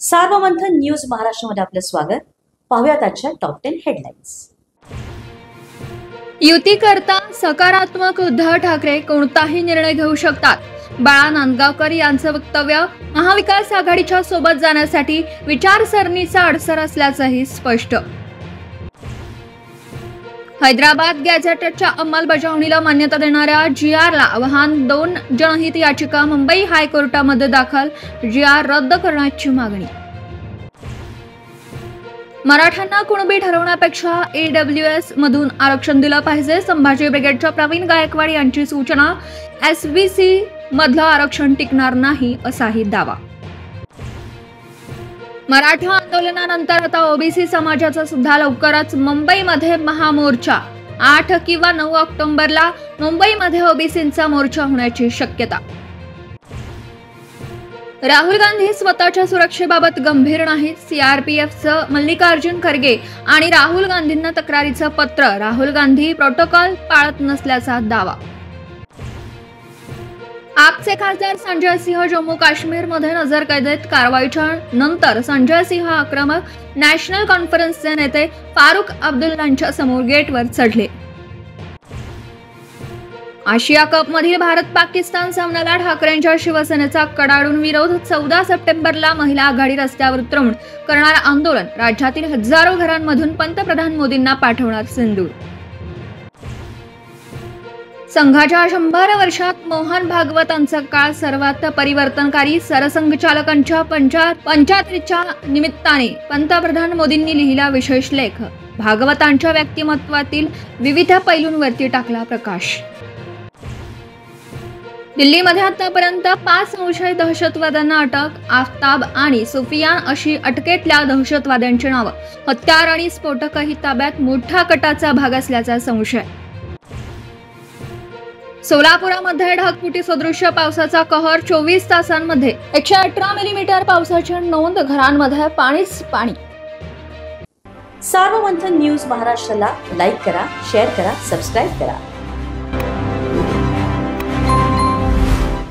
Sarvamanthan news महाराष्ट्रामध्ये आपलं स्वागत। पाहूयात आजच्या टॉप 10 हेडलाईन्स। युती करता सकारात्मक उद्धव ठाकरे कोणताही निर्णय घेऊ शकतात। बाळा नांदगावकर यांचं वक्तव्य महाविकास आघाडीच्या सोबत जाण्यासाठी विचारसरणीचा अडसर असल्याचंही स्पष्ट। हैदराबाद गॅझेटच्या अंमलबजावणीला मान्यता देणाऱ्या GRला आव्हान, 2 जनहित याचिका मुंबई हायकोर्टामध्ये दाखल, GR रद्द करण्याची मागणी। मराठ्यांना कुणबी ठरवण्यापेक्षा AWS मधून आरक्षण दिलं पाहिजे, संभाजी ब्रिगेडच्या प्रवीण गायकवाड यांची सूचना। SBC मधलं आरक्षण टिकणार नाही असाही दावा। मराठा आंदोलनानंतर आता OBC समाजाचा सुद्धा लवकरच मुंबईमध्ये महामोर्चा। 8 किंवा 9 ऑक्टोबरला मुंबईमध्ये OBCंचा मोर्चा होण्याची शक्यता। राहुल गांधी स्वतःच्या सुरक्षेबाबत गंभीर नाहीत। CRPFचं मल्लिकार्जुन खरगे आणि राहुल गांधींना तक्रारीचं पत्र, राहुल गांधी प्रोटोकॉल पाळत नसल्याचा दावा। आपचे खासदार संजय सिंह जम्मू काश्मीरमध्ये नजरकैदेत, कारवाईच्या नंतर संजय सिंह आक्रमक, नॅशनल कॉन्फरन्सचे नेते फारुख अब्दुल्लांच्या समोर गेटवर चढले। आशिया कप मधील भारत पाकिस्तान सामन्याला ठाकरेंच्या शिवसेनेचा कडाडून विरोध। 14 सप्टेंबरला महिला आघाडी रस्त्यावर उतरवून करणार आंदोलन, राज्यातील हजारो घरांमधून पंतप्रधान मोदींना पाठवणार सिंदूर। संघाच्या 100 वर्षात मोहन भागवतांचा काळ सर्वात परिवर्तनकारी। सरसंघचालकांच्या 75च्या निमित्ताने पंतप्रधान मोदींनी लिहिला विशेष लेख, भागवतांच्या व्यक्तिमत्वातील विविध पैलूंवरती टाकला प्रकाश। दिल्लीमध्ये आतापर्यंत 5 संशयित दहशतवाद्यांना अटक, आफताब आणि सुफियान अशी अटकेतल्या दहशतवाद्यांची नावं, हत्यार आणि स्फोटकही ताब्यात, मोठा कटाचा भाग असल्याचा संशय। सोलापुरामध्ये ढगफुटी सदृश्य पावसाचा कहर, 24 तासांमध्ये 118 मिलीमीटर पावसाची नोंद, घरांमध्ये पाणीच पाणी। सार्वमंथन न्यूज महाराष्ट्राला लाईक करा, शेअर करा, सबस्क्राईब करा।